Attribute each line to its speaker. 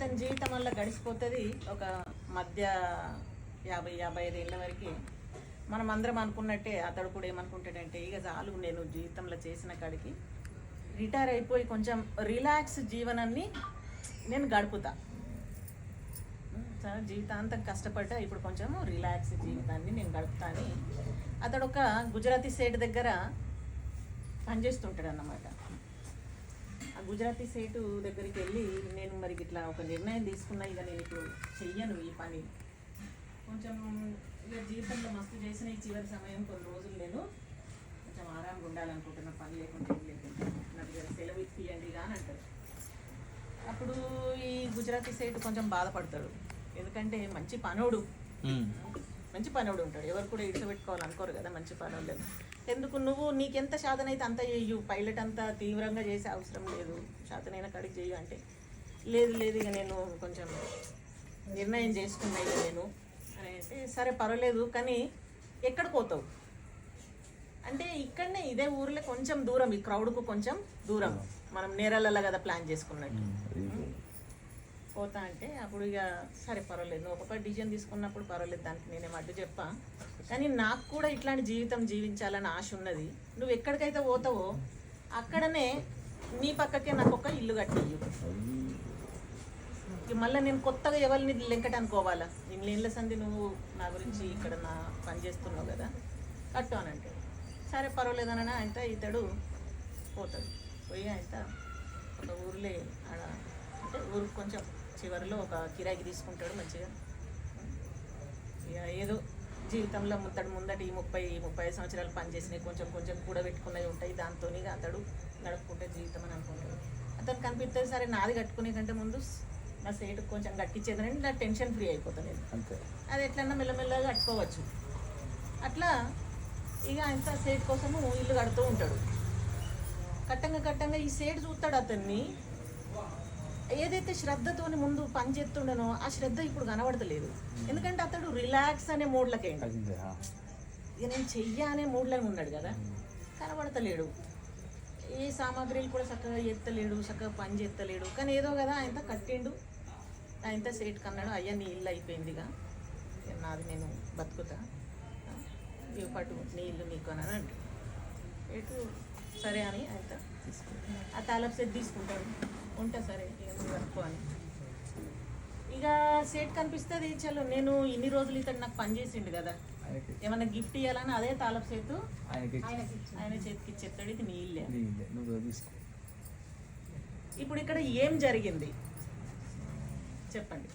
Speaker 1: అతని జీవితం వల్ల గడిచిపోతుంది ఒక మధ్య 50-55 ఏళ్ళ వరకు. మనం అందరం అనుకున్నట్టే అతడు కూడా ఏమనుకుంటాడంటే ఇక చాలు నేను జీవితంలో చేసిన కాడికి రిటైర్ అయిపోయి కొంచెం రిలాక్స్ జీవనాన్ని నేను గడుపుతా, జీవితాంతం కష్టపడ్డా ఇప్పుడు కొంచెం రిలాక్స్ జీవితాన్ని నేను గడుపుతా అని అతడు ఒక గుజరాతీ సేట్ దగ్గర పనిచేస్తుంటాడు అన్నమాట. ఆ గుజరాతీ సేటు దగ్గరికి వెళ్ళి నేను మరి ఇట్లా ఒక నిర్ణయం తీసుకున్నా, ఇక నేను ఇప్పుడు చెయ్యను ఈ పని, కొంచెం ఇక జీవితంలో మస్తు చేసిన ఈ చివరి సమయం కొన్ని రోజులు నేను కొంచెం ఆరాంగా ఉండాలనుకుంటున్నా, పని లేకుండా ఏం లేకుండా నాకు దగ్గర సెలవు ఇప్పియండి అని అంటారు. అప్పుడు ఈ గుజరాతీ సేటు కొంచెం బాధపడతాడు, ఎందుకంటే మంచి పనోడు ఉంటాడు, ఎవరు కూడా ఇడిచిపెట్టుకోవాలనుకోరు కదా మంచి పనోళ్ళు. ఎందుకు నువ్వు నీకెంత శాతం అయితే అంత చెయ్యు, పైలట్ అంతా తీవ్రంగా చేసే అవసరం లేదు, శాతనైన కాడికి చెయ్యు అంటే లేదు ఇక నేను కొంచెం నిర్ణయం చేసుకున్నా ఇక నేను అని అంటే సరే పర్వాలేదు కానీ ఎక్కడికి పోతావు అంటే ఇక్కడనే ఇదే ఊర్లో కొంచెం దూరం, ఈ క్రౌడ్కు కొంచెం దూరం, మనం నేరలలో కదా ప్లాన్ చేసుకున్నట్టు పోతా అంటే అప్పుడు ఇక సరే పర్వాలేదు నువ్వు ఒక్కొక్క డిసిజన్ తీసుకున్నప్పుడు పర్వాలేదు, దానికి నేనేం అడ్డు చెప్పా, కానీ నాకు కూడా ఇట్లాంటి జీవితం జీవించాలని ఆశ ఉన్నది, నువ్వు ఎక్కడికైతే పోతావో అక్కడనే నీ పక్కకే నాకు ఒక ఇల్లు కట్టియ్యు, మళ్ళీ నేను కొత్తగా ఎవరిని లెంకటనుకోవాలా, ఇళ్ళ సంది నువ్వు నా గురించి ఇక్కడ నా పని చేస్తున్నావు కదా కట్టు అని అంటే సరే పర్వాలేదన అయితే ఇతడు పోతాడు. పోయి అయితే ఒక ఊర్లే ఆడ అంటే ఊరికి కొంచెం చివరిలో ఒక కిరాయికి తీసుకుంటాడు మంచిగా. ఇక ఏదో జీవితంలో ముందటి 30-35 సంవత్సరాలు పనిచేసినాయి, కొంచెం కూడబెట్టుకున్నవి ఉంటాయి, దాంతో అతడు నడుపుకుంటే జీవితం అని అనుకుంటాడు. అతను కనిపిస్తుంది సరే నాది కట్టుకునే కంటే ముందు నా సేటుకు కొంచెం కట్టించేదని నా టెన్షన్ ఫ్రీ అయిపోతాను నేను, అది ఎట్లన్నా మెల్లమెల్లగా కట్టుకోవచ్చు. అట్లా ఇక ఆయన సేట్ కోసము ఇల్లు కడుతూ ఉంటాడు. కట్టంగా ఈ సేటు చూస్తాడు అతన్ని, ఏదైతే శ్రద్ధతోని ముందు పని చేస్తుండనో ఆ శ్రద్ధ ఇప్పుడు కనబడతలేదు, ఎందుకంటే అతడు రిలాక్స్ అనే మూడ్లకే, ఇక నేను చెయ్య అనే మూడ్లో ఉన్నాడు కదా, కనబడతలేడు, ఏ సామాగ్రిలు కూడా చక్కగా ఎత్తలేడు, చక్కగా పని చేస్తలేడు, కానీ ఏదో కదా ఆయనతో కట్టిండు. ఆయనతో సేటు కన్నాడు, అయ్యా నీ ఇల్లు అయిపోయిందిగా, నాది నేను బతుకుతా, ఇవి పట్టు నీ ఇల్లు నీకు అని అంటాడు. సేటు సరే అని ఆయనతో తీసుకుంటాడు, ఆ తాలపు సెట్ తీసుకుంటాడు, ఉంటా సరే ఇక నువ్వు అనుకో అని. ఇక సేట్ కనిపిస్తుంది చలో నేను ఇన్ని రోజులు ఇతడు నాకు పని చేసిండు కదా, ఏమన్నా గిఫ్ట్ ఇవ్వాలని అదే తాలపు సేతు ఆయన చేతికి ఇచ్చేస్తాడు, ఇది నీ ఇల్లే. ఇప్పుడు ఇక్కడ ఏం జరిగింది చెప్పండి.